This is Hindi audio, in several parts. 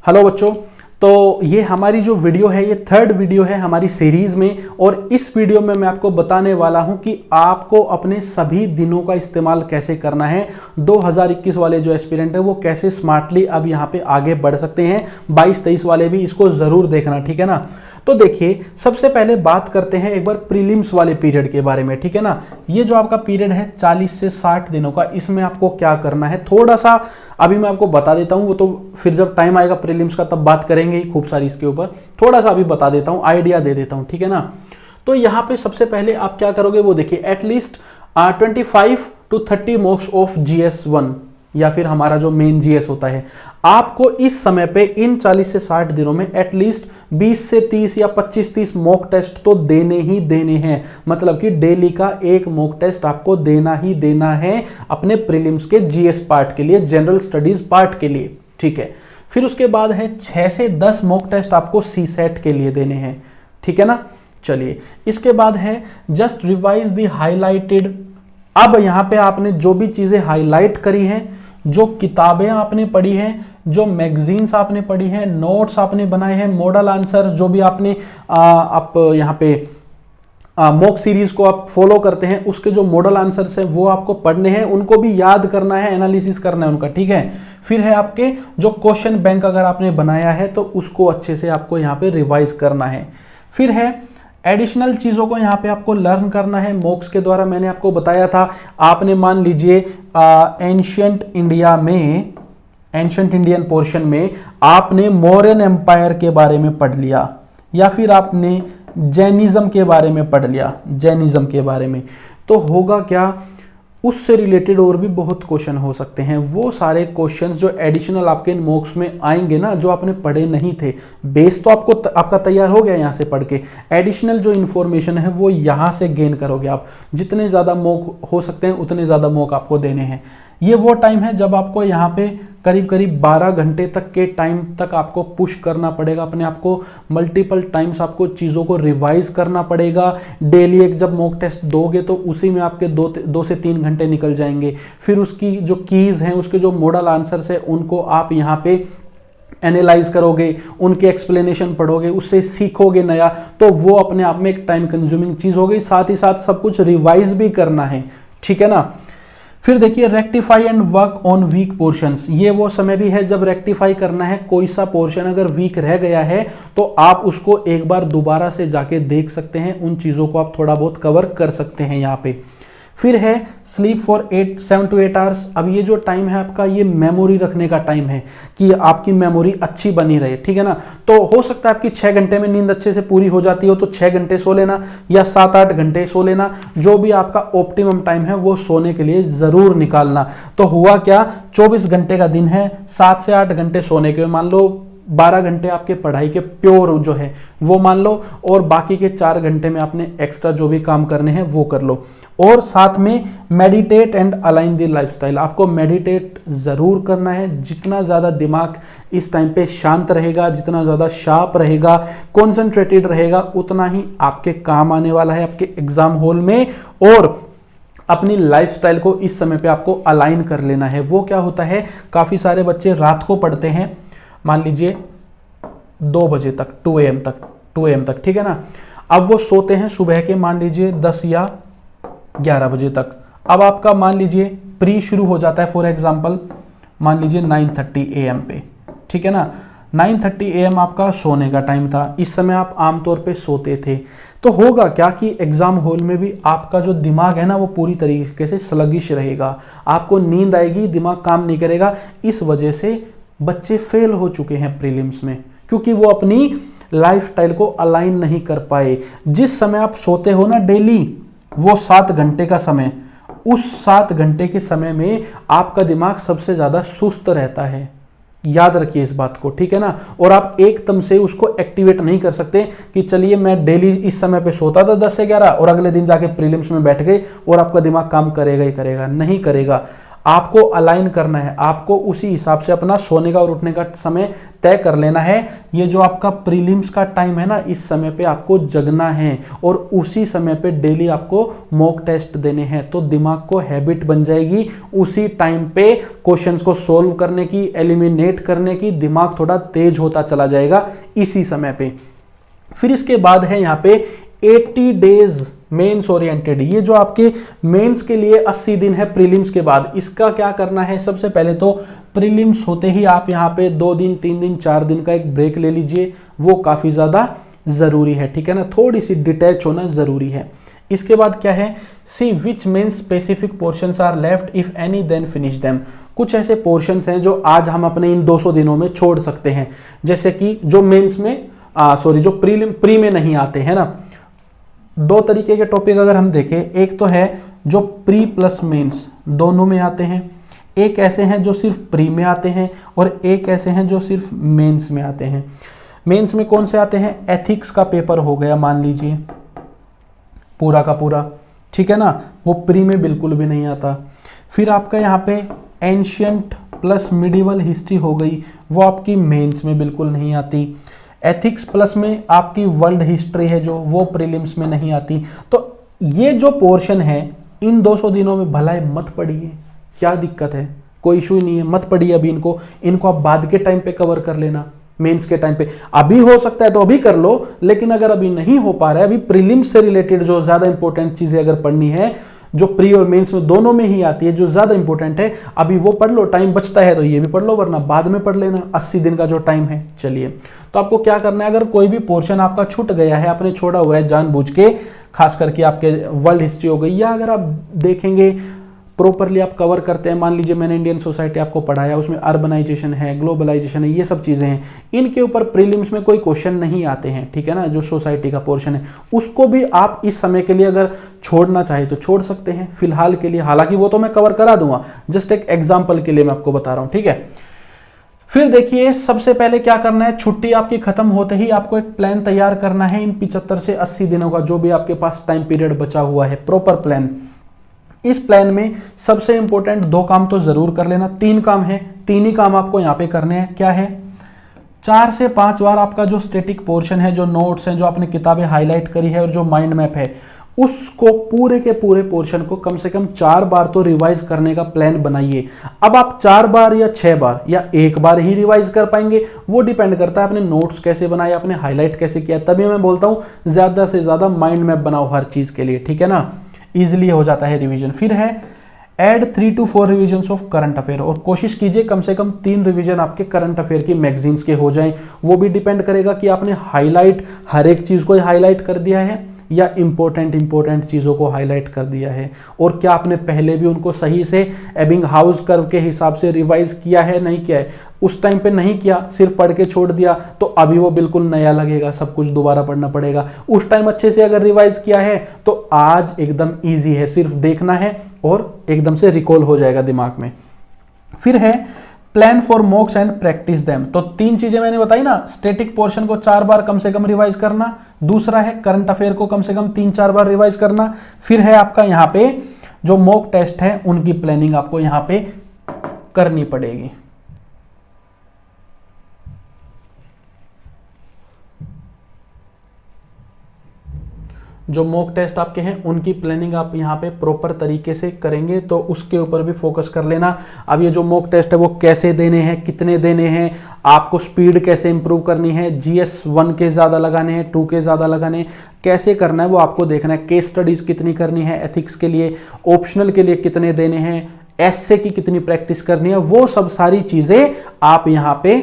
हेलो बच्चों, तो ये हमारी जो वीडियो है ये थर्ड वीडियो है हमारी सीरीज में। और इस वीडियो में मैं आपको बताने वाला हूं कि आपको अपने सभी दिनों का इस्तेमाल कैसे करना है। 2021 वाले जो एस्पिरेंट है वो कैसे स्मार्टली अब यहाँ पे आगे बढ़ सकते हैं। 22-23 वाले भी इसको जरूर देखना, ठीक है ना। तो देखिए, सबसे पहले बात करते हैं एक बार प्रीलिम्स वाले पीरियड के बारे में, ठीक है ना। ये जो आपका पीरियड है 40 से 60 दिनों का, इसमें आपको क्या करना है थोड़ा सा अभी मैं आपको बता देता हूं। वो तो फिर जब टाइम आएगा प्रीलिम्स का तब बात करेंगे ही खूब सारी इसके ऊपर। थोड़ा सा अभी बता देता हूं, आइडिया दे देता हूं, ठीक है ना। तो यहां पे सबसे पहले आप क्या करोगे वो देखिए, at least 25 to 30 marks of GS1 या फिर हमारा जो मेन जीएस होता है, आपको इस समय पे इन 40 से 60 दिनों में एटलीस्ट 20 से 30 या 25-30 मॉक टेस्ट तो देने ही देने हैं। मतलब कि डेली का एक मॉक टेस्ट आपको देना ही देना है अपने प्रीलिम्स के जीएस पार्ट के लिए, जनरल स्टडीज पार्ट के लिए, ठीक है। फिर उसके बाद है 6 से 10 मॉक टेस्ट आपको सीसेट के लिए देने हैं, ठीक है ना। चलिए, इसके बाद है जस्ट रिवाइज द हाईलाइटेड। अब यहां पे आपने जो भी चीजें हाईलाइट करी हैं, जो किताबें आपने पढ़ी हैं, जो मैगजीन्स आपने पढ़ी हैं, नोट्स आपने बनाए हैं, मॉडल आंसर जो भी आपने आप यहाँ पे मॉक सीरीज को आप फॉलो करते हैं, उसके जो मॉडल आंसर्स हैं वो आपको पढ़ने हैं, उनको भी याद करना है, एनालिसिस करना है उनका, ठीक है। फिर है आपके जो क्वेश्चन बैंक अगर आपने बनाया है तो उसको अच्छे से आपको यहाँ पे रिवाइज करना है। फिर है एडिशनल चीज़ों को यहाँ पे आपको लर्न करना है मॉक्स के द्वारा। मैंने आपको बताया था, आपने मान लीजिए एंशियंट इंडिया में, एंशियंट इंडियन पोर्शन में आपने मौर्यन एम्पायर के बारे में पढ़ लिया, या फिर आपने जैनिज्म के बारे में पढ़ लिया, जैनिज्म के बारे में, तो होगा क्या, उससे रिलेटेड और भी बहुत क्वेश्चन हो सकते हैं। वो सारे क्वेश्चंस जो एडिशनल आपके मॉक्स में आएंगे ना, जो आपने पढ़े नहीं थे, बेस तो आपका तैयार हो गया यहाँ से पढ़ के, एडिशनल जो इन्फॉर्मेशन है वो यहाँ से गेन करोगे आप। जितने ज़्यादा मॉक हो सकते हैं उतने ज़्यादा मॉक आपको देने हैं। ये वो टाइम है जब आपको यहाँ पे करीब करीब 12 घंटे तक के टाइम तक आपको पुश करना पड़ेगा अपने आप को। मल्टीपल टाइम्स आपको चीज़ों को रिवाइज करना पड़ेगा। डेली एक जब मॉक टेस्ट दोगे तो उसी में आपके 2 से 3 घंटे निकल जाएंगे। फिर उसकी जो कीज़ हैं, उसके जो मॉडल आंसर्स हैं, उनको आप यहाँ पे एनालाइज करोगे, उनके एक्सप्लेनेशन पढ़ोगे, उससे सीखोगे नया, तो वो अपने आप में एक टाइम कंज्यूमिंग चीज़ हो गई। साथ ही साथ सब कुछ रिवाइज भी करना है, ठीक है ना। फिर देखिए, rectify and work on weak portions. ये वो समय भी है जब रेक्टिफाई करना है, कोई सा पोर्शन अगर वीक रह गया है तो आप उसको एक बार दोबारा से जाके देख सकते हैं, उन चीज़ों को आप थोड़ा बहुत कवर कर सकते हैं यहाँ पे। फिर है स्लीप फॉर 7 to 8 आवर्स। अब ये जो टाइम है आपका, ये मेमोरी रखने का टाइम है कि आपकी मेमोरी अच्छी बनी रहे, ठीक है ना। तो हो सकता है आपकी 6 घंटे में नींद अच्छे से पूरी हो जाती हो तो 6 घंटे सो लेना, या 7-8 घंटे सो लेना। जो भी आपका ऑप्टिमम टाइम है वो सोने के लिए ज़रूर निकालना। तो हुआ क्या, 24 घंटे का दिन है, 7 से 8 घंटे सोने के, मान लो 12 घंटे आपके पढ़ाई के प्योर जो है वो मान लो, और बाकी के 4 घंटे में आपने एक्स्ट्रा जो भी काम करने हैं वो कर लो। और साथ में meditate and align the lifestyle. आपको मेडिटेट ज़रूर करना है। जितना ज़्यादा दिमाग इस टाइम पे शांत रहेगा, जितना ज़्यादा शार्प रहेगा, कॉन्सेंट्रेटेड रहेगा, उतना ही आपके काम आने वाला है आपके एग्जाम हॉल में। और अपनी लाइफस्टाइल को इस समय पे आपको अलाइन कर लेना है। वो क्या होता है, काफ़ी सारे बच्चे रात को पढ़ते हैं, मान लीजिए 2 बजे तक, 2 AM तक, ठीक है ना। अब वो सोते हैं सुबह के मान लीजिए 10 या 11 बजे तक। अब आपका मान लीजिए प्री शुरू हो जाता है, फॉर एग्जांपल मान लीजिए 9:30 AM पे, ठीक है ना। 9:30 AM आपका सोने का टाइम था, इस समय आप आमतौर पे सोते थे। तो होगा क्या कि एग्जाम हॉल में भी आपका जो दिमाग है ना वो पूरी तरीके से स्लगिश रहेगा, आपको नींद आएगी, दिमाग काम नहीं करेगा। इस वजह से बच्चे फेल हो चुके हैं प्रीलिम्स में, क्योंकि वो अपनी लाइफस्टाइल को अलाइन नहीं कर पाए। जिस समय आप सोते हो ना डेली, वो 7 घंटे का समय, उस 7 घंटे के समय में आपका दिमाग सबसे ज्यादा सुस्त रहता है। याद रखिए इस बात को, ठीक है ना। और आप एकदम से उसको एक्टिवेट नहीं कर सकते कि चलिए मैं डेली इस समय पे सोता था 10 से 11 और अगले दिन जाके प्रीलिम्स में बैठ गए और आपका दिमाग काम करेगा ही करेगा, नहीं करेगा। आपको अलाइन करना है, आपको उसी हिसाब से अपना सोने का और उठने का समय तय कर लेना है। ये जो आपका प्रीलिम्स का टाइम है ना, इस समय पे आपको जगना है और उसी समय पे डेली आपको मॉक टेस्ट देने हैं, तो दिमाग को हैबिट बन जाएगी उसी टाइम पे क्वेश्चंस को सोल्व करने की, एलिमिनेट करने की। दिमाग थोड़ा तेज होता चला जाएगा इसी समय पे। फिर इसके बाद है यहाँ पे 80 डेज मेंस ओरिएंटेड। ये जो आपके मेंस के लिए 80 दिन है प्रीलिम्स के बाद, इसका क्या करना है? सबसे पहले तो प्रीलिम्स होते ही आप यहाँ पे 2 दिन 3 दिन 4 दिन का एक ब्रेक ले लीजिए, वो काफी ज्यादा जरूरी है, ठीक है ना, थोड़ी सी डिटैच होना जरूरी है। इसके बाद क्या है? See which mains specific portions are left if any then finish them. कुछ ऐसे पोर्शंस हैं जो आज हम अपने इन 200 दिनों में छोड़ सकते हैं, जैसे कि जो मेंस में जो प्री में नहीं आते हैं ना। 2 तरीके के टॉपिक अगर हम देखें, एक तो है जो प्री प्लस मेंस दोनों में आते हैं, एक ऐसे हैं जो सिर्फ प्री में आते हैं और एक ऐसे हैं जो सिर्फ मेंस में आते हैं। मेंस में कौन से आते हैं? एथिक्स का पेपर हो गया मान लीजिए पूरा का पूरा, ठीक है ना, वो प्री में बिल्कुल भी नहीं आता। फिर आपका यहाँ पे एंशियंट प्लस मिडिवल हिस्ट्री हो गई, वो आपकी मेंस में बिल्कुल नहीं आती। एथिक्स प्लस में आपकी वर्ल्ड हिस्ट्री है जो, वो प्रीलिम्स में नहीं आती। तो ये जो पोर्शन है इन 200 दिनों में भलाई मत पढ़िए, क्या दिक्कत है? कोई इशू ही नहीं है, मत पढ़िए अभी इनको आप बाद के टाइम पे कवर कर लेना, मेंस के टाइम पे। अभी हो सकता है तो अभी कर लो, लेकिन अगर अभी नहीं हो पा रहा है, अभी प्रीलिम्स से रिलेटेड जो ज्यादा इंपॉर्टेंट चीजें अगर पढ़नी है, जो प्री और मेंस में दोनों में ही आती है, जो ज्यादा इंपॉर्टेंट है, अभी वो पढ़ लो। टाइम बचता है तो ये भी पढ़ लो, वरना बाद में पढ़ लेना, 80 दिन का जो टाइम है। चलिए, तो आपको क्या करना है? अगर कोई भी पोर्शन आपका छूट गया है, आपने छोड़ा हुआ है जानबूझ के, खास करके आपके वर्ल्ड हिस्ट्री हो गई, या अगर आप देखेंगे प्रॉपरली आप कवर करते हैं, मान लीजिए मैंने इंडियन सोसाइटी आपको पढ़ाया, उसमें अर्बनाइजेशन है, ग्लोबलाइजेशन है, ये सब चीज़ें हैं, इनके ऊपर प्रीलिम्स में कोई क्वेश्चन नहीं आते हैं, ठीक है ना। जो सोसाइटी का पोर्शन है उसको भी आप इस समय के लिए अगर छोड़ना चाहे तो छोड़ सकते हैं फिलहाल के लिए, हालांकि वो तो मैं कवर करा दूंगा, जस्ट एक एग्जाम्पल के लिए मैं आपको बता रहा हूँ, ठीक है। फिर देखिए, सबसे पहले क्या करना है? छुट्टी आपकी खत्म होते ही आपको एक प्लान तैयार करना है इन 75 से 80 दिनों का, जो भी आपके पास टाइम पीरियड बचा हुआ है, प्रॉपर प्लान। इस प्लान में सबसे इंपॉर्टेंट 2 काम तो जरूर कर लेना, 3 काम है, 3 ही काम आपको यहां पे करने हैं। क्या है? 4 से 5 बार आपका जो स्टैटिक पोर्शन है, जो नोट्स हैं, जो आपने किताबें हाईलाइट करी है और जो माइंड मैप है, उसको पूरे के पूरे पोर्शन को कम से कम 4 बार तो रिवाइज करने का प्लान बनाइए। अब आप 4 बार या 6 बार या 1 बार ही रिवाइज कर पाएंगे, वो डिपेंड करता है आपने नोट्स कैसे बनाए, आपने हाईलाइट कैसे किया। तभी मैं बोलता हूं ज्यादा से ज्यादा माइंड मैप बनाओ हर चीज के लिए, ठीक है ना, इजिली हो जाता है रिवीजन। फिर है add 3 to 4 revision of current affair, और कोशिश कीजिए कम से कम 3 रिवीजन आपके करंट अफेयर की मैगजीन्स के हो जाएं। वो भी डिपेंड करेगा कि आपने हाईलाइट हर एक चीज को हाईलाइट कर दिया है या इंपॉर्टेंट चीजों को हाईलाइट कर दिया है, और क्या आपने पहले भी उनको सही से एबिंगहाउस कर्व के हिसाब से रिवाइज किया है, नहीं किया है। उस टाइम पे नहीं किया, सिर्फ पढ़ के छोड़ दिया, तो अभी वो बिल्कुल नया लगेगा, सब कुछ दोबारा पढ़ना पड़ेगा। उस टाइम अच्छे से अगर रिवाइज किया है तो आज एकदम ईजी है, सिर्फ देखना है और एकदम से रिकॉल हो जाएगा दिमाग में। फिर है plan for मॉक्स and practice them. तो 3 चीजें मैंने बताई ना, स्टैटिक पोर्शन को 4 बार कम से कम रिवाइज करना, दूसरा है करंट अफेयर को कम से कम 3-4 बार रिवाइज करना, फिर है आपका यहां पे जो मॉक टेस्ट है उनकी प्लानिंग आपको यहां पे करनी पड़ेगी। जो मॉक टेस्ट आपके हैं उनकी प्लानिंग आप यहाँ पे प्रॉपर तरीके से करेंगे, तो उसके ऊपर भी फोकस कर लेना। अब ये जो मॉक टेस्ट है वो कैसे देने हैं, कितने देने हैं, आपको स्पीड कैसे इंप्रूव करनी है, GS 1 के ज़्यादा लगाने हैं, 2 के ज़्यादा लगाने हैं, कैसे करना है वो आपको देखना है। केस स्टडीज़ कितनी करनी है एथिक्स के लिए, ऑप्शनल के लिए कितने देने हैं, एस्से की कितनी प्रैक्टिस करनी है, वो सब सारी चीज़ें आप यहाँ पे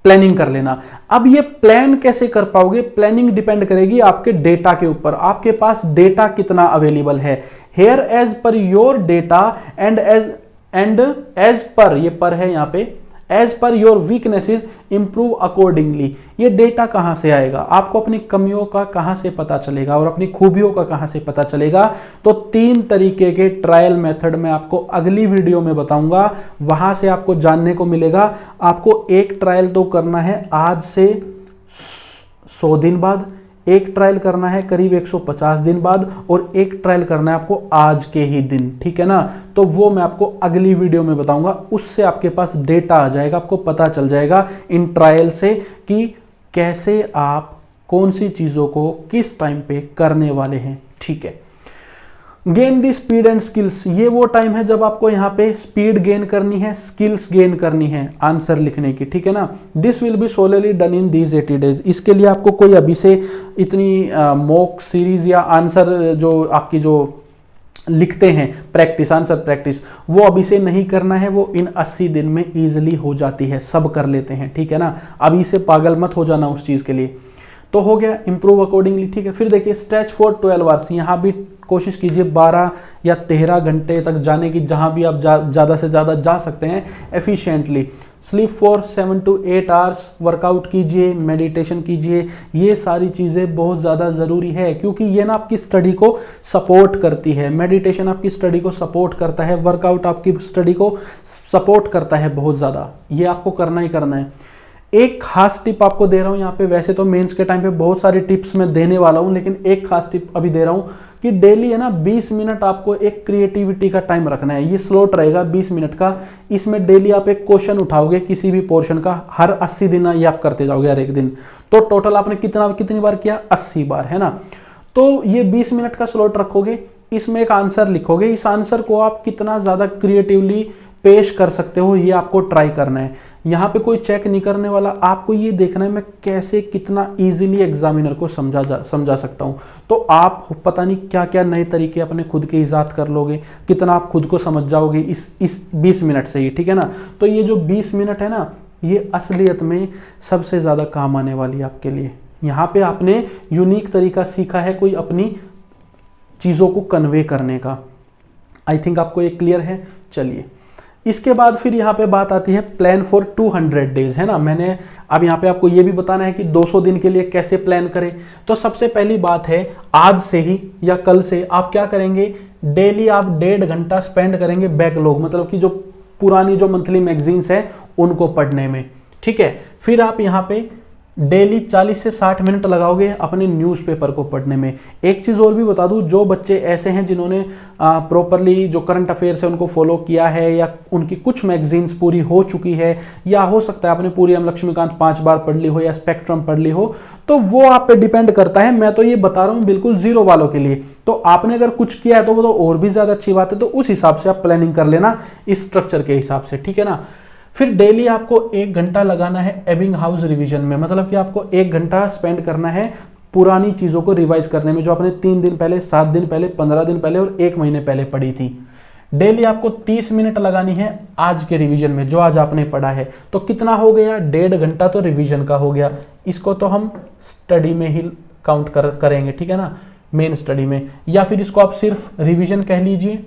प्लानिंग कर लेना। अब ये प्लान कैसे कर पाओगे? प्लानिंग डिपेंड करेगी आपके डेटा के ऊपर, आपके पास डेटा कितना अवेलेबल है। Here as per your data and as per, ये पर है यहाँ पे, as per your weaknesses improve accordingly. ये डेटा कहां से आएगा? आपको अपनी कमियों का कहां से पता चलेगा और अपनी खूबियों का कहां से पता चलेगा? तो 3 तरीके के ट्रायल मेथड मैं आपको अगली वीडियो में बताऊंगा, वहां से आपको जानने को मिलेगा। आपको एक ट्रायल तो करना है आज से 100 दिन बाद, एक ट्रायल करना है करीब 150 दिन बाद, और एक ट्रायल करना है आपको आज के ही दिन, ठीक है ना। तो वो मैं आपको अगली वीडियो में बताऊंगा, उससे आपके पास डेटा आ जाएगा, आपको पता चल जाएगा इन ट्रायल से कि कैसे आप कौन सी चीज़ों को किस टाइम पे करने वाले हैं, ठीक है। Gain the speed and skills, ये वो टाइम है जब आपको यहाँ पे स्पीड गेन करनी है, स्किल्स गेन करनी है आंसर लिखने की, ठीक है ना। This will be solely done in these 80 days. इसके लिए आपको कोई अभी से इतनी मॉक सीरीज या आंसर जो आपकी जो लिखते हैं प्रैक्टिस, आंसर प्रैक्टिस, वो अभी से नहीं करना है, वो इन 80 दिन में ईजिली हो जाती है, सब कर लेते हैं, ठीक है ना। अभी से पागल मत हो जाना उस चीज़ के लिए। तो हो गया इंप्रूव अकॉर्डिंगली, ठीक है। फिर देखिए स्ट्रेच फॉर 12 आवर्स, यहाँ भी कोशिश कीजिए 12 या 13 घंटे तक जाने की, जहाँ भी आप ज़्यादा से ज़्यादा जा सकते हैं efficiently. Sleep for 7 to 8 hours, workout कीजिए, मेडिटेशन कीजिए, ये सारी चीज़ें बहुत ज़्यादा ज़रूरी है, क्योंकि ये ना आपकी स्टडी को सपोर्ट करती है। मेडिटेशन आपकी स्टडी को सपोर्ट करता है, वर्कआउट आपकी स्टडी को सपोर्ट करता है बहुत ज़्यादा, ये आपको करना ही करना है। एक खास टिप आपको दे रहा हूं यहाँ पे, वैसे तो मेंस के टाइम पे बहुत सारी टिप्स मैं देने वाला हूं, लेकिन एक खास टिप अभी दे रहा हूं कि डेली है ना 20 मिनट आपको एक क्रिएटिविटी का टाइम रखना है। ये स्लॉट रहेगा 20 मिनट का, इसमें डेली आप एक क्वेश्चन उठाओगे किसी भी पोर्शन का, हर 80 दिन ये आप करते जाओगे हर एक दिन। तो टोटल आपने कितनी बार किया, 80 बार, है ना। तो ये 20 मिनट का स्लॉट रखोगे, इसमें एक आंसर लिखोगे, इस आंसर को आप कितना ज़्यादा क्रिएटिवली पेश कर सकते हो ये आपको ट्राई करना है। यहाँ पे कोई चेक नहीं करने वाला, आपको ये देखना है मैं कैसे कितना इजीली एग्जामिनर को समझा सकता हूँ। तो आप पता नहीं क्या क्या नए तरीके अपने खुद के ईजाद कर लोगे, कितना आप खुद को समझ जाओगे इस 20 मिनट से ही, ठीक है ना। तो ये जो 20 मिनट है ना, ये असलियत में सबसे ज़्यादा काम आने वाली है आपके लिए। यहाँ पे आपने यूनिक तरीका सीखा है कोई अपनी चीज़ों को कन्वे करने का। आई थिंक आपको ये क्लियर है। चलिए इसके बाद फिर यहाँ पे बात आती है प्लान फॉर 200 डेज, है ना। मैंने अब यहाँ पे आपको ये भी बताना है कि 200 दिन के लिए कैसे प्लान करें। तो सबसे पहली बात है, आज से ही या कल से आप क्या करेंगे, डेली आप 1.5 घंटा स्पेंड करेंगे बैकलॉग, मतलब कि जो पुरानी जो मंथली मैगजीन्स है उनको पढ़ने में, ठीक है। फिर आप यहाँ पे डेली 40 से 60 मिनट लगाओगे अपने न्यूज़पेपर को पढ़ने में। एक चीज़ और भी बता दूं, जो बच्चे ऐसे हैं जिन्होंने प्रॉपरली जो करंट अफेयर्स है उनको फॉलो किया है, या उनकी कुछ मैगजीन्स पूरी हो चुकी है, या हो सकता है आपने पूरी एम लक्ष्मीकांत 5 बार पढ़ ली हो या स्पेक्ट्रम पढ़ ली हो, तो वो आप पे डिपेंड करता है। मैं तो ये बता रहा हूँ बिल्कुल जीरो वालों के लिए। तो आपने अगर कुछ किया है तो वो तो और भी ज़्यादा अच्छी बात है। तो उस हिसाब से आप प्लानिंग कर लेना, इस स्ट्रक्चर के हिसाब से, ठीक है ना। फिर डेली आपको 1 घंटा लगाना है एबिंगहाउस रिवीजन में, मतलब कि आपको 1 घंटा स्पेंड करना है पुरानी चीज़ों को रिवाइज करने में, जो आपने 3 दिन पहले, 7 दिन पहले, 15 दिन पहले और 1 महीने पहले पढ़ी थी। डेली आपको 30 मिनट लगानी है आज के रिवीजन में, जो आज आपने पढ़ा है। तो कितना हो गया, 1.5 घंटा तो रिवीजन का हो गया। इसको तो हम स्टडी में ही काउंट करेंगे, ठीक है ना, मेन स्टडी में। या फिर इसको आप सिर्फ रिवीजन कह लीजिए,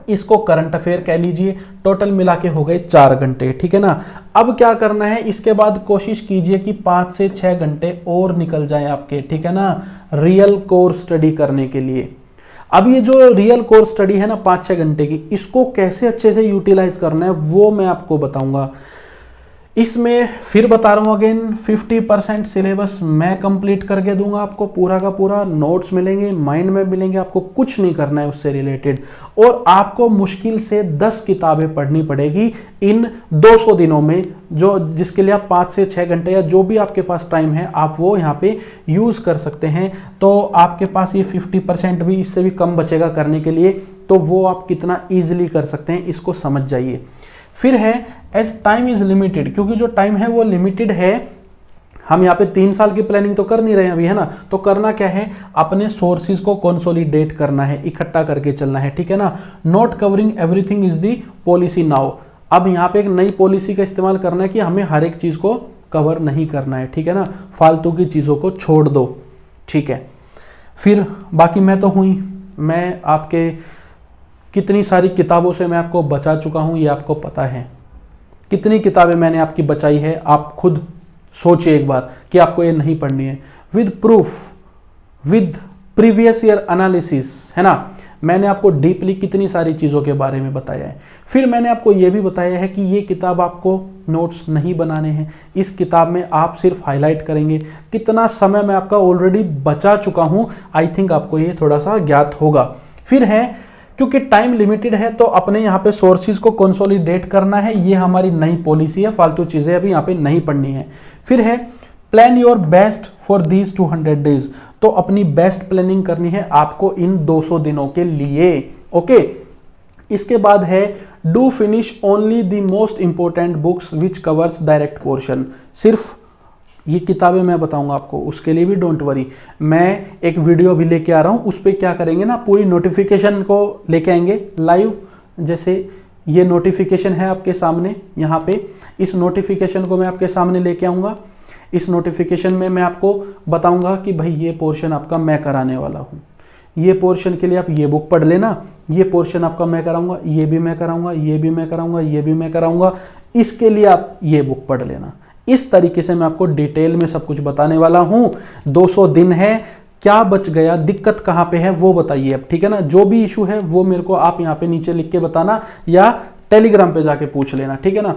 इसको करंट अफेयर कह लीजिए। टोटल मिला के हो गए 4 घंटे, ठीक है ना। अब क्या करना है, इसके बाद कोशिश कीजिए कि 5 से 6 घंटे और निकल जाएं आपके, ठीक है ना, रियल कोर स्टडी करने के लिए। अब ये जो रियल कोर स्टडी है ना 5-6 घंटे की, इसको कैसे अच्छे से यूटिलाइज करना है वो मैं आपको बताऊंगा। इसमें फिर बता रहा हूँ अगेन, 50% सिलेबस मैं कंप्लीट करके दूंगा आपको, पूरा का पूरा नोट्स मिलेंगे, माइंड में मिलेंगे, आपको कुछ नहीं करना है उससे रिलेटेड। और आपको मुश्किल से 10 किताबें पढ़नी पड़ेगी इन 200 दिनों में, जो जिसके लिए आप 5 से 6 घंटे या जो भी आपके पास टाइम है आप वो यहाँ पे यूज़ कर सकते हैं। तो आपके पास ये 50% भी, इससे भी कम बचेगा करने के लिए। तो वो आप कितना ईजिली कर सकते हैं इसको समझ जाइए। फिर है एज टाइम इज लिमिटेड, क्योंकि जो टाइम है वो लिमिटेड है। हम यहाँ पे 3 साल की प्लानिंग तो कर नहीं रहे हैं अभी, है ना। तो करना क्या है, अपने सोर्सेज को कंसोलिडेट करना है, इकट्ठा करके चलना है, ठीक है ना। Not covering everything is the policy now. अब यहाँ पे एक नई पॉलिसी का इस्तेमाल करना है कि हमें हर एक चीज़ को कवर नहीं करना है, ठीक है ना। फालतू की चीज़ों को छोड़ दो, ठीक है। फिर बाकी मैं तो हुई, मैं आपके कितनी सारी किताबों से मैं आपको बचा चुका हूँ, ये आपको पता है। कितनी किताबें मैंने आपकी बचाई है, आप खुद सोचिए एक बार कि आपको ये नहीं पढ़नी है। With proof, with previous year analysis, है ना। मैंने आपको डीपली कितनी सारी चीज़ों के बारे में बताया है। फिर मैंने आपको ये भी बताया है कि ये किताब आपको नोट्स नहीं बनाने हैं, इस किताब में आप सिर्फ हाईलाइट करेंगे। कितना समय मैं आपका ऑलरेडी बचा चुका हूँ, आई थिंक आपको ये थोड़ा सा ज्ञात होगा। फिर है, क्योंकि टाइम लिमिटेड है तो अपने यहाँ पे सोर्सेज को कंसोलिडेट करना है, ये हमारी नई पॉलिसी है, फालतू चीज़ें अभी यहाँ पे नहीं पढ़नी है। फिर है plan your best for these 200 days, तो अपनी बेस्ट प्लानिंग करनी है आपको इन 200 दिनों के लिए। ओके, इसके बाद है do finish only the most important books which covers direct portion. सिर्फ ये किताबें मैं बताऊंगा आपको, उसके लिए भी डोंट वरी, मैं एक वीडियो भी लेके आ रहा हूं, उस पर क्या करेंगे ना, पूरी नोटिफिकेशन को लेके आएंगे लाइव। जैसे ये नोटिफिकेशन है आपके सामने यहाँ पे, इस नोटिफिकेशन को मैं आपके सामने लेके आऊंगा। इस नोटिफिकेशन में मैं आपको बताऊंगा कि भाई ये पोर्शन आपका मैं कराने वाला हूँ, ये पोर्शन के लिए आप ये बुक पढ़ लेना, ये पोर्शन आपका मैं कराऊंगा, ये भी मैं कराऊंगा, ये भी मैं कराऊंगा, ये भी मैं कराऊंगा, इसके लिए आप ये बुक पढ़ लेना। इस तरीके से मैं आपको डिटेल में सब कुछ बताने वाला हूं। 200 दिन है, क्या बच गया, दिक्कत कहां पे है वो बताइए अब, ठीक है ना। जो भी इशू है वो मेरे को आप यहां पे नीचे लिख के बताना या टेलीग्राम पे जाके पूछ लेना, ठीक है ना।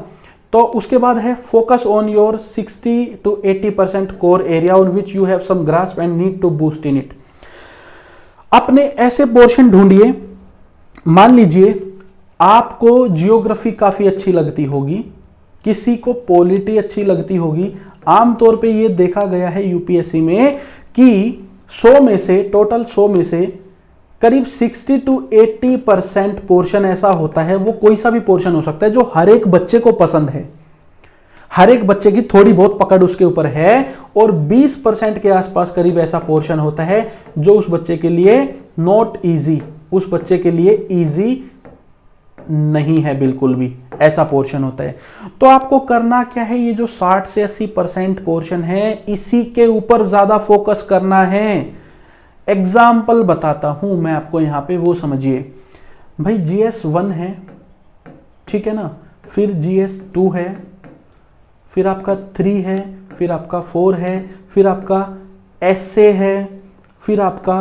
तो उसके बाद है focus on your 60 to 80% core area on which you have some grasp and need to boost in it. अपने ऐसे पोर्शन ढूंढिए, मान लीजिए आपको जियोग्राफी काफी अच्छी लगती होगी, किसी को पॉलिटी अच्छी लगती होगी। आमतौर पे ये देखा गया है यूपीएससी में कि 100 में से, टोटल 100 में से करीब 60 to 80% पोर्शन ऐसा होता है, वो कोई सा भी पोर्शन हो सकता है जो हर एक बच्चे को पसंद है, हर एक बच्चे की थोड़ी बहुत पकड़ उसके ऊपर है, और 20% के आसपास करीब ऐसा पोर्शन होता है जो उस बच्चे के लिए नॉट इजी, उस बच्चे के लिए इजी नहीं है बिल्कुल भी, ऐसा पोर्शन होता है। तो आपको करना क्या है, ये जो 60 से 80% पोर्शन है इसी के ऊपर ज्यादा फोकस करना है। एग्जाम्पल बताता हूं मैं आपको यहां पे, वो समझिए भाई। GS1 है, ठीक है ना, फिर GS2 है, फिर आपका 3 है, फिर आपका 4 है, फिर आपका essay है, फिर आपका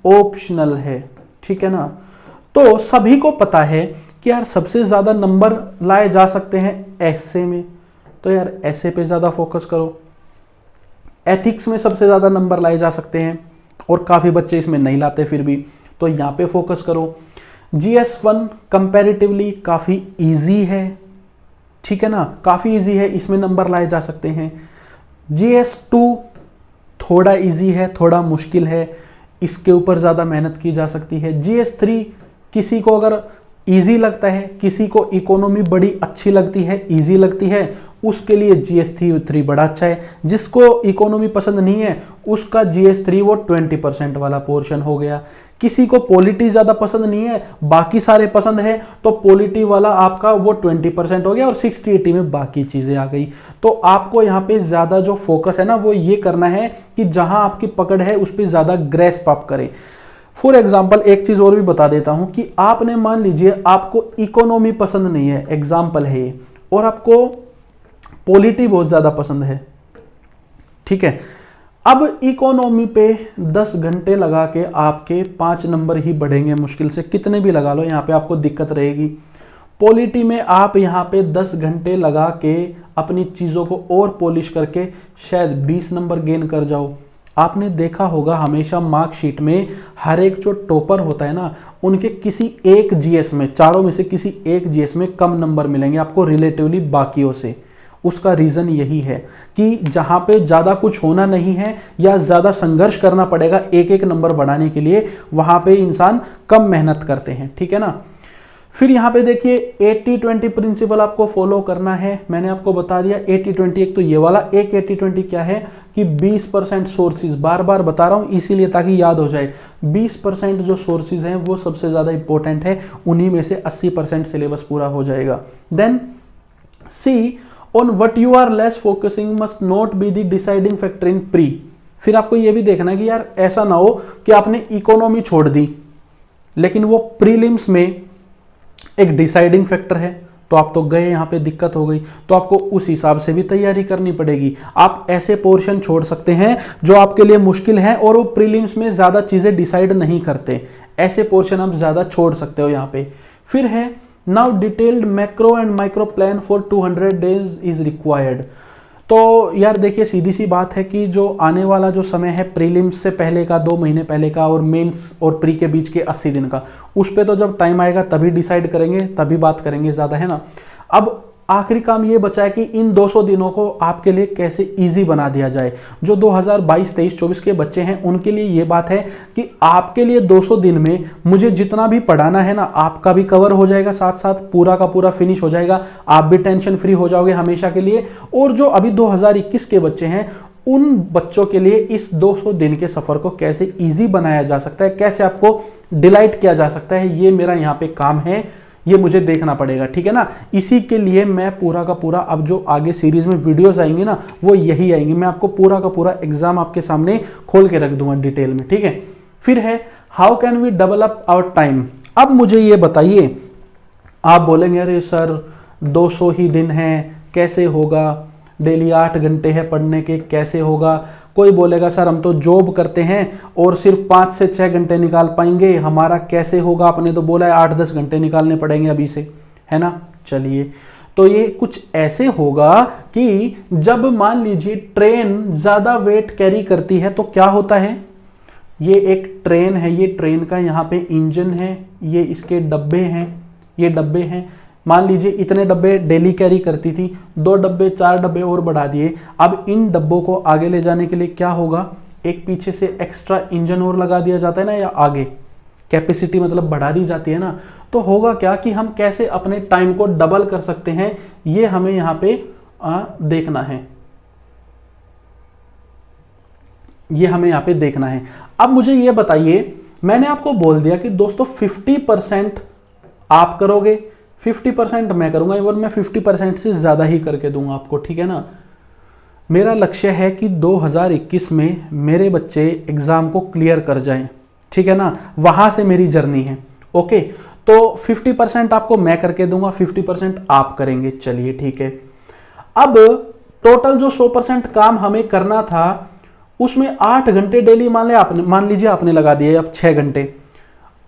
ऑप्शनल है, ठीक है ना। तो सभी को पता है कि यार सबसे ज्यादा नंबर लाए जा सकते हैं essay में, तो यार essay पे ज्यादा फोकस करो। एथिक्स में सबसे ज्यादा नंबर लाए जा सकते हैं और काफी बच्चे इसमें नहीं लाते फिर भी, तो यहां पे फोकस करो। GS1 कंपैरेटिवली काफी इजी है, ठीक है ना, काफी इजी है, इसमें नंबर लाए जा सकते हैं। GS2 थोड़ा इजी है, थोड़ा मुश्किल है, इसके ऊपर ज्यादा मेहनत की जा सकती है। GS3 किसी को अगर इजी लगता है, किसी को इकोनॉमी बड़ी अच्छी लगती है, इजी लगती है, उसके लिए GS3 बड़ा अच्छा है। जिसको इकोनॉमी पसंद नहीं है उसका GS3 वो 20% वाला पोर्शन हो गया। किसी को पॉलिटी ज्यादा पसंद नहीं है, बाकी सारे पसंद है, तो पॉलिटी वाला आपका वो 20% हो गया और 60-80 में बाकी चीजें आ गई। तो आपको यहाँ पे ज्यादा जो फोकस है ना वो ये करना है कि जहां आपकी पकड़ है उस पर ज्यादा ग्रेस्प आप करें। फॉर एग्जाम्पल एक चीज और भी बता देता हूं कि आपने मान लीजिए आपको इकोनॉमी पसंद नहीं है, एग्जाम्पल है ये, और आपको पॉलिटी बहुत ज्यादा पसंद है, ठीक है। अब इकोनॉमी पे 10 घंटे लगा के आपके 5 नंबर ही बढ़ेंगे मुश्किल से, कितने भी लगा लो यहाँ पे आपको दिक्कत रहेगी। पॉलिटी में आप यहाँ पे 10 घंटे लगा के अपनी चीजों को और पॉलिश करके शायद 20 नंबर गेन कर जाओ। आपने देखा होगा हमेशा मार्कशीट में हर एक जो टॉपर होता है ना, उनके किसी एक जीएस में, चारों में से किसी एक जीएस में कम नंबर मिलेंगे आपको रिलेटिवली बाकियों से। उसका रीजन यही है कि जहां पे ज्यादा कुछ होना नहीं है या ज्यादा संघर्ष करना पड़ेगा एक एक नंबर बढ़ाने के लिए, वहां पे इंसान कम मेहनत करते हैं, ठीक है ना। फिर यहाँ पे देखिए 80-20 प्रिंसिपल आपको फॉलो करना है। मैंने आपको बता दिया 80-20, एक तो ये वाला, एक 80-20 क्या है कि 20% सोर्सेज, बार बार बता रहा हूं इसीलिए ताकि याद हो जाए, 20% जो सोर्सेज हैं वो सबसे ज्यादा इंपॉर्टेंट है, उन्हीं में से 80% सिलेबस पूरा हो जाएगा। Then see on what you are less focusing must not be the deciding factor in pre. फिर आपको यह भी देखना है कि यार ऐसा ना हो कि आपने इकोनॉमी छोड़ दी लेकिन वो प्रीलिम्स में एक डिसाइडिंग फैक्टर है, तो आप तो गए, यहां पे दिक्कत हो गई, तो आपको उस हिसाब से भी तैयारी करनी पड़ेगी। आप ऐसे पोर्शन छोड़ सकते हैं जो आपके लिए मुश्किल है और वो प्रीलिम्स में ज्यादा चीजें डिसाइड नहीं करते। ऐसे पोर्शन आप ज़्यादा छोड़ सकते हो यहाँ पे। फिर है now detailed macro and micro plan for 200 days is required. तो यार देखिए सीधी सी बात है कि जो आने वाला जो समय है प्रीलिम्स से पहले का 2 महीने पहले का और मेंस और प्री के बीच के 80 दिन का, उस पे तो जब टाइम आएगा तभी डिसाइड करेंगे, तभी बात करेंगे ज़्यादा, है ना। अब आखिरी काम ये बचा है कि इन 200 दिनों को आपके लिए कैसे इजी बना दिया जाए। जो 2022, 23, 24 के बच्चे हैं उनके लिए ये बात है कि आपके लिए 200 दिन में मुझे जितना भी पढ़ाना है ना, आपका भी कवर हो जाएगा, साथ साथ पूरा का पूरा फिनिश हो जाएगा, आप भी टेंशन फ्री हो जाओगे हमेशा के लिए। और जो अभी 2021 के बच्चे हैं उन बच्चों के लिए इस 200 दिन के सफर को कैसे इजी बनाया जा सकता है, कैसे आपको डिलाइट किया जा सकता है, ये मेरा यहाँ पे काम है, ये मुझे देखना पड़ेगा, ठीक है ना। इसी के लिए मैं पूरा का पूरा अब जो आगे सीरीज में वीडियोस आएंगी ना वो यही आएंगी, मैं आपको पूरा का पूरा एग्जाम आपके सामने खोल के रख दूंगा डिटेल में, ठीक है। फिर है how can we develop our time. अब मुझे ये बताइए, आप बोलेंगे अरे सर 200 ही दिन हैं कैसे होगा, डेली 8 घंटे है पढ़ने के, कैसे होगा। कोई बोलेगा सर हम तो जॉब करते हैं और सिर्फ 5 से 6 घंटे निकाल पाएंगे, हमारा कैसे होगा, आपने तो बोला है 8-10 घंटे निकालने पड़ेंगे अभी से, है ना। चलिए, तो ये कुछ ऐसे होगा कि जब मान लीजिए ट्रेन ज़्यादा वेट कैरी करती है तो क्या होता है, ये एक ट्रेन है, ये ट्रेन का यहाँ पे इंजन है, ये इसके डब्बे हैं, ये डब्बे हैं, मान लीजिए इतने डब्बे डेली कैरी करती थी, 2 डब्बे 4 डब्बे और बढ़ा दिए। अब इन डब्बों को आगे ले जाने के लिए क्या होगा, एक पीछे से एक्स्ट्रा इंजन और लगा दिया जाता है ना, या आगे कैपेसिटी मतलब बढ़ा दी जाती है ना। तो होगा क्या कि हम कैसे अपने टाइम को डबल कर सकते हैं, ये हमें यहाँ पे देखना है, ये हमें यहाँ पे देखना है। अब मुझे ये बताइए, मैंने आपको बोल दिया कि दोस्तों 50% आप करोगे, 50% मैं करूंगा, और मैं 50% से ज़्यादा ही करके दूंगा आपको, ठीक है ना। मेरा लक्ष्य है कि 2021 में मेरे बच्चे एग्ज़ाम को क्लियर कर जाएं, ठीक है ना, वहाँ से मेरी जर्नी है। ओके, तो 50% आपको मैं करके दूंगा, 50% आप करेंगे, चलिए ठीक है। अब टोटल जो 100% काम हमें करना था उसमें 8 घंटे डेली मान लीजिए आपने लगा दिए, अब 6 घंटे,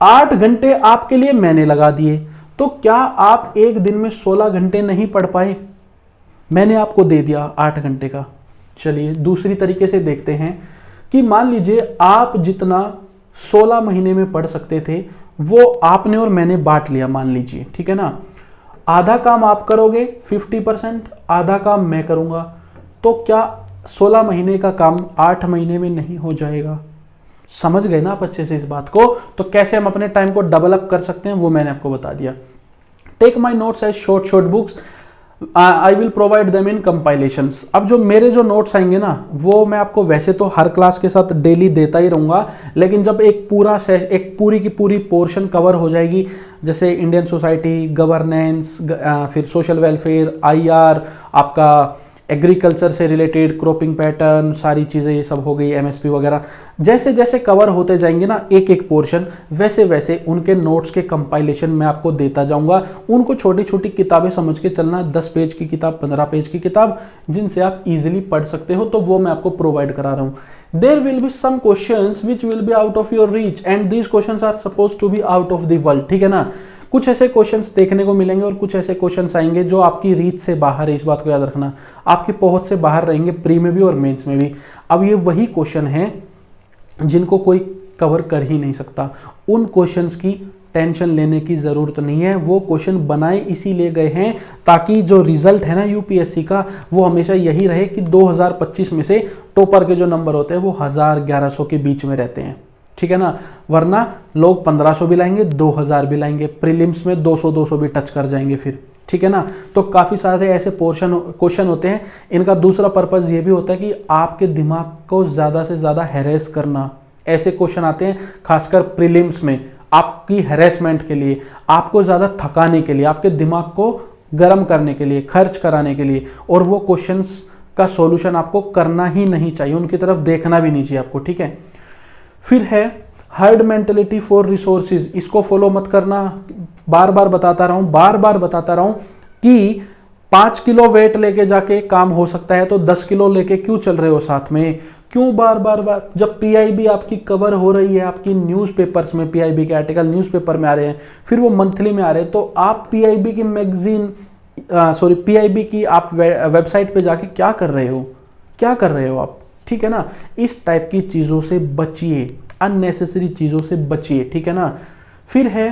8 घंटे आपके लिए मैंने लगा दिए, तो क्या आप एक दिन में 16 घंटे नहीं पढ़ पाए, मैंने आपको दे दिया 8 घंटे का। चलिए दूसरी तरीके से देखते हैं कि मान लीजिए आप जितना 16 महीने में पढ़ सकते थे वो आपने और मैंने बांट लिया, मान लीजिए, ठीक है ना। आधा काम आप करोगे 50%, आधा काम मैं करूंगा, तो क्या 16 महीने का काम 8 महीने में नहीं हो जाएगा। समझ गए ना आप अच्छे से इस बात को। तो कैसे हम अपने टाइम को डेवलप कर सकते हैं वो मैंने आपको बता दिया। Take my notes as short books, I will provide them in compilations. अब जो मेरे जो नोट्स आएंगे ना वो मैं आपको वैसे तो हर क्लास के साथ डेली देता ही रहूँगा, लेकिन जब एक पूरी की पूरी पोर्शन कवर हो जाएगी, जैसे इंडियन सोसाइटी, गवर्नेंस, फिर सोशल वेलफेयर, IR, आपका एग्रीकल्चर से रिलेटेड क्रॉपिंग पैटर्न, सारी चीज़ें ये सब हो गई, MSP वगैरह, जैसे जैसे कवर होते जाएंगे ना एक एक पोर्शन, वैसे वैसे उनके नोट्स के कंपाइलेशन मैं आपको देता जाऊंगा। उनको छोटी छोटी किताबें समझ के चलना, 10 पेज की किताब, 15 पेज की किताब, जिनसे आप इजीली पढ़ सकते हो, तो वो मैं आपको प्रोवाइड करा रहा हूँ। There will be some questions which will be out of your reach and these questions are suppose to be out of the world, ठीक है ना। कुछ ऐसे क्वेश्चंस देखने को मिलेंगे और कुछ ऐसे क्वेश्चंस आएंगे जो आपकी रीच से बाहर है, इस बात को याद रखना, आपकी पहुंच से बाहर रहेंगे, प्री में भी और मेंस में भी। अब ये वही क्वेश्चन हैं जिनको कोई कवर कर ही नहीं सकता, उन क्वेश्चंस की टेंशन लेने की ज़रूरत नहीं है। वो क्वेश्चन बनाए इसीलिए गए हैं ताकि जो रिजल्ट है ना UPSC का वो हमेशा यही रहे कि 2025 में से टॉपर के जो नंबर होते हैं वो 1000-1100 के बीच में रहते हैं, ठीक है ना। वरना लोग 1500 भी लाएंगे, 2000 भी लाएंगे, प्रीलिम्स में 200 भी टच कर जाएंगे फिर, ठीक है ना। तो काफ़ी सारे ऐसे क्वेश्चन होते हैं। इनका दूसरा पर्पज़ ये भी होता है कि आपके दिमाग को ज़्यादा से ज़्यादा हैरेस करना। ऐसे क्वेश्चन आते हैं खासकर प्रीलिम्स में आपकी हैरेसमेंट के लिए, आपको ज़्यादा थकाने के लिए, आपके दिमाग को गर्म करने के लिए, खर्च कराने के लिए, और वो क्वेश्चंस का सॉल्यूशन आपको करना ही नहीं चाहिए, उनकी तरफ देखना भी नहीं चाहिए आपको, ठीक है। फिर है हर्ड मेंटेलिटी फॉर रिसोर्सेज, इसको फॉलो मत करना। बार बार बताता रहा हूं कि 5 किलो वेट लेके जाके काम हो सकता है, तो 10 किलो लेके क्यों चल रहे हो साथ में। क्यों बार बार बार, जब पीआईबी आपकी कवर हो रही है आपकी न्यूज़पेपर्स में, पीआईबी के आर्टिकल न्यूज़पेपर में आ रहे हैं, फिर वो मंथली में आ रहे हैं, तो आप पीआईबी की मैगजीन पीआईबी की आप वेबसाइट पे जाके क्या कर रहे हो, क्या कर रहे हो आप, ठीक है ना। इस टाइप की चीज़ों से बचिए, अननेसेसरी चीज़ों से बचिए, ठीक है ना। फिर है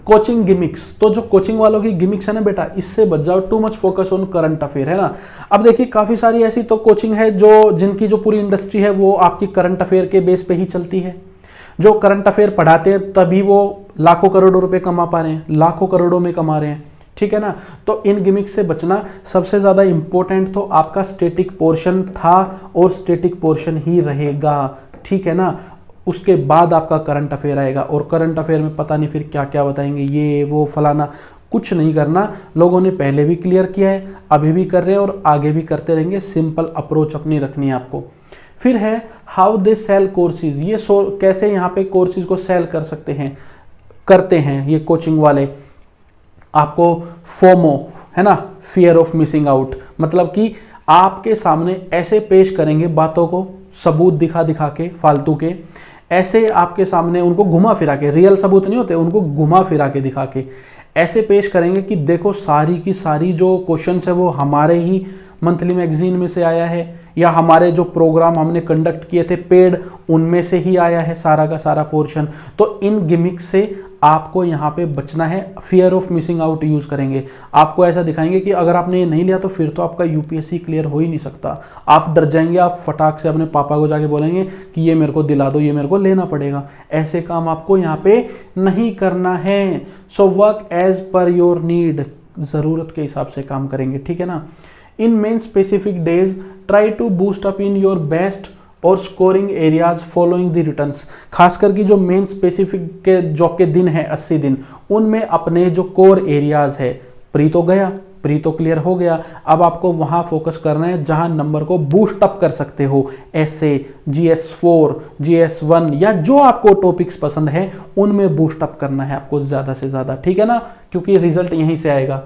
कोचिंग गिमिक्स, तो जो कोचिंग वालों की गिमिक्स है ना बेटा, इससे बच जाओ। Too much focus on current affair, है ना। अब देखिए काफ़ी सारी ऐसी तो कोचिंग है जो जिनकी जो पूरी इंडस्ट्री है वो आपकी करंट अफेयर के बेस पे ही चलती है। जो करंट अफेयर पढ़ाते हैं तभी वो लाखों करोड़ों रुपए कमा पा रहे हैं, लाखों करोड़ों में कमा रहे हैं, ठीक है ना। तो इन गिमिक्स से बचना सबसे ज़्यादा इंपॉर्टेंट तो आपका स्टैटिक पोर्शन था और स्टैटिक पोर्शन ही रहेगा, ठीक है ना। उसके बाद आपका करंट अफेयर आएगा, और करंट अफेयर में पता नहीं फिर क्या क्या बताएंगे, ये वो फलाना, कुछ नहीं करना। लोगों ने पहले भी क्लियर किया है, अभी भी कर रहे हैं और आगे भी करते रहेंगे। सिंपल अप्रोच अपनी रखनी है आपको। फिर है हाउ दे सेल कोर्सेज, ये कैसे यहाँ पे कोर्सेज को सेल कर सकते हैं, करते हैं ये कोचिंग वाले। आपको फोमो, है ना, फियर ऑफ मिसिंग आउट, मतलब कि आपके सामने ऐसे पेश करेंगे बातों को, सबूत दिखा दिखा के फालतू के, ऐसे आपके सामने उनको घुमा फिरा के, रियल सबूत नहीं होते, उनको घुमा फिरा के दिखा के ऐसे पेश करेंगे कि देखो सारी की सारी जो क्वेश्चंस है वो हमारे ही मंथली मैगजीन में से आया है, या हमारे जो प्रोग्राम हमने कंडक्ट किए थे पेड उनमें से ही आया है सारा का सारा पोर्शन। तो इन गिमिक्स से आपको यहाँ पे बचना है। Fear of missing out use करेंगे, आपको ऐसा दिखाएंगे कि अगर आपने ये नहीं लिया तो फिर तो आपका यूपीएससी क्लियर हो ही नहीं सकता। आप डर जाएंगे, आप फटाक से अपने पापा को जाके बोलेंगे कि ये मेरे को दिला दो, ये मेरे को लेना पड़ेगा। ऐसे काम आपको यहाँ पे नहीं करना है। So work as per your need, ज़रूरत के हिसाब से काम करेंगे, ठीक है ना। In main specific days try to boost up in your best और scoring areas following the returns. खास करके जो मेन स्पेसिफिक के जॉब के दिन है 80 दिन, उनमें अपने जो कोर एरियाज है, प्री तो गया, प्री तो क्लियर हो गया, अब आपको वहां फोकस करना है जहां नंबर को बूस्ट अप कर सकते हो। एसए, GS4, GS1 या जो आपको टॉपिक्स पसंद है उनमें बूस्ट अप करना है आपको ज्यादा से ज्यादा, ठीक है ना, क्योंकि रिजल्ट यहीं से आएगा।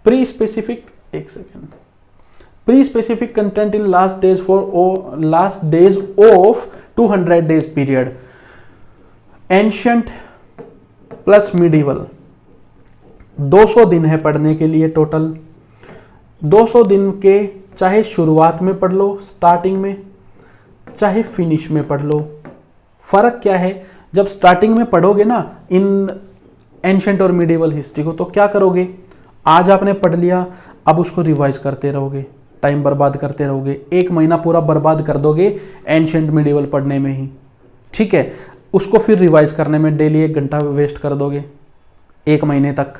प्री स्पेसिफिक, एक second, pre specific content in last days of 200 days period, ancient plus medieval, 200 दिन है पढ़ने के लिए टोटल। 200 दिन के चाहे शुरुआत में पढ़ लो, स्टार्टिंग में, चाहे फिनिश में पढ़ लो। फर्क क्या है, जब स्टार्टिंग में पढ़ोगे ना इन एंशियंट और मिडिवल हिस्ट्री को, तो क्या करोगे, आज आपने पढ़ लिया, अब उसको रिवाइज करते रहोगे, टाइम बर्बाद करते रहोगे, 1 महीना पूरा बर्बाद कर दोगे एंशियंट मिडिवल पढ़ने में ही, ठीक है। उसको फिर रिवाइज करने में डेली 1 घंटा वेस्ट कर दोगे 1 महीने तक।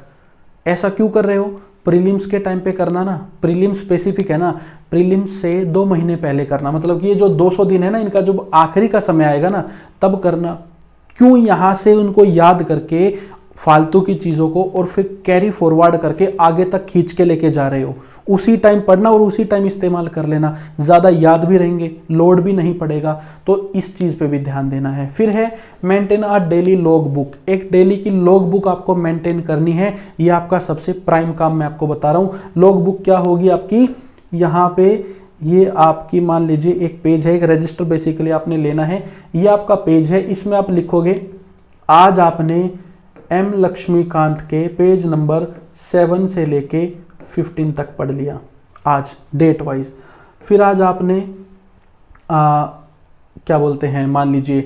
ऐसा क्यों कर रहे हो, प्रीलिम्स के टाइम पे करना ना, प्रीलिम्स स्पेसिफिक है ना, प्रीलिम्स से 2 महीने पहले करना, मतलब कि ये जो 200 दिन है ना, इनका जो आखिरी का समय आएगा ना तब करना। क्यों यहां से उनको याद करके फालतू की चीज़ों को और फिर कैरी फॉरवर्ड करके आगे तक खींच के लेके जा रहे हो। उसी टाइम पढ़ना और उसी टाइम इस्तेमाल कर लेना, ज़्यादा याद भी रहेंगे, लोड भी नहीं पड़ेगा, तो इस चीज़ पे भी ध्यान देना है। फिर है maintain a daily log book, एक डेली की लॉग बुक आपको मेंटेन करनी है। ये आपका सबसे प्राइम काम मैं आपको बता रहा हूँ। लॉग बुक क्या होगी आपकी, यहाँ पे ये आपकी मान लीजिए एक पेज है, एक रजिस्टर बेसिकली आपने लेना है, ये आपका पेज है, इसमें आप लिखोगे आज आपने एम लक्ष्मीकांत के पेज नंबर 7 से लेके 15 तक पढ़ लिया, आज डेट वाइज। फिर आज आपने क्या बोलते हैं, मान लीजिए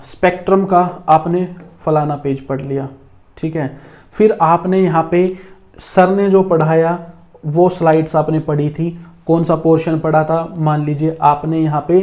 स्पेक्ट्रम का आपने फलाना पेज पढ़ लिया, ठीक है। फिर आपने यहाँ पे सर ने जो पढ़ाया वो स्लाइड्स आपने पढ़ी थी, कौन सा पोर्शन पढ़ा था, मान लीजिए आपने यहाँ पे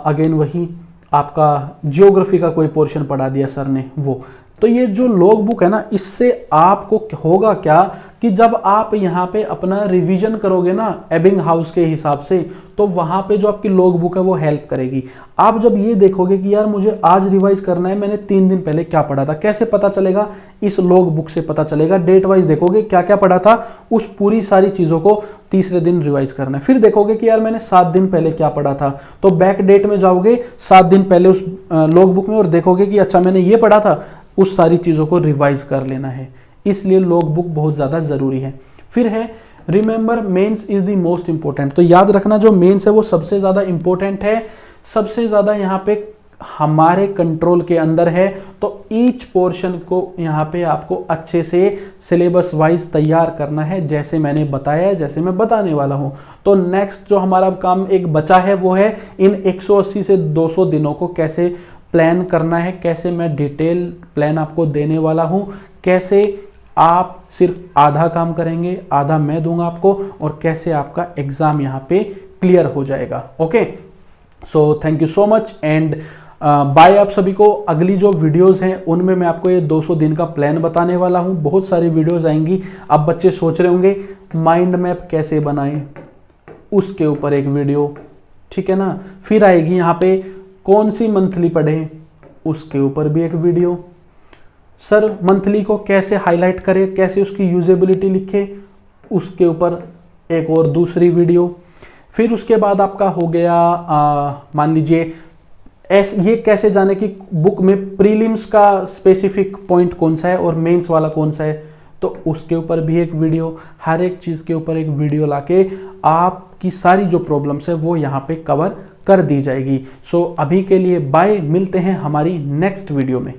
अगेन वही आपका जियोग्राफी का कोई पोर्शन पढ़ा दिया सर ने वो। तो ये जो लॉग बुक है ना, इससे आपको होगा क्या कि जब आप यहाँ पे अपना रिवीजन करोगे ना एबिंग हाउस के हिसाब से, तो वहाँ पे जो आपकी लॉग बुक है वो हेल्प करेगी। आप जब ये देखोगे कि यार मुझे आज रिवाइज करना है, मैंने 3 दिन पहले क्या पढ़ा था, कैसे पता चलेगा, इस लॉग बुक से पता चलेगा। डेट वाइज देखोगे क्या क्या पढ़ा था, उस पूरी सारी चीज़ों को तीसरे दिन रिवाइज करना है। फिर देखोगे कि यार मैंने 7 दिन पहले क्या पढ़ा था, तो बैक डेट में जाओगे 7 दिन पहले उस लॉग बुक में और देखोगे कि अच्छा मैंने ये पढ़ा था, उस सारी चीज़ों को रिवाइज कर लेना है। इसलिए लॉग बुक बहुत ज़्यादा ज़रूरी है। फिर है remember mains is the most important. तो याद रखना जो मेंस है वो सबसे ज़्यादा इंपॉर्टेंट है, सबसे ज़्यादा यहाँ पे हमारे कंट्रोल के अंदर है। तो ईच पोर्शन को यहाँ पे आपको अच्छे से सिलेबस वाइज तैयार करना है, जैसे मैंने बताया, जैसे मैं बताने वाला हूँ। तो नेक्स्ट जो हमारा काम एक बचा है वो है इन 180 से 200 दिनों को कैसे प्लान करना है, कैसे मैं डिटेल प्लान आपको देने वाला हूँ, कैसे आप सिर्फ आधा काम करेंगे, आधा मैं दूंगा आपको, और कैसे आपका एग्जाम यहाँ पे क्लियर हो जाएगा। Okay, so thank you so much and bye आप सभी को। अगली जो वीडियोस हैं उनमें मैं आपको ये 200 दिन का प्लान बताने वाला हूँ। बहुत सारी वीडियोस आएंगी। अब बच्चे सोच रहे होंगे माइंड मैप कैसे बनाएं, उसके ऊपर एक वीडियो, ठीक है ना। फिर आएगी यहाँ पे कौन सी मंथली पढ़ें, उसके ऊपर भी एक वीडियो। सर मंथली को कैसे हाईलाइट करें, कैसे उसकी यूजेबिलिटी लिखें, उसके ऊपर एक और दूसरी वीडियो। फिर उसके बाद आपका हो गया मान लीजिए ये कैसे जाने कि बुक में प्रीलिम्स का स्पेसिफिक पॉइंट कौन सा है और मेंस वाला कौन सा है, तो उसके ऊपर भी एक वीडियो। हर एक चीज़ के ऊपर एक वीडियो लाके आपकी सारी जो प्रॉब्लम्स है वो यहाँ पे कवर कर दी जाएगी। सो अभी के लिए बाय, मिलते हैं हमारी नेक्स्ट वीडियो में।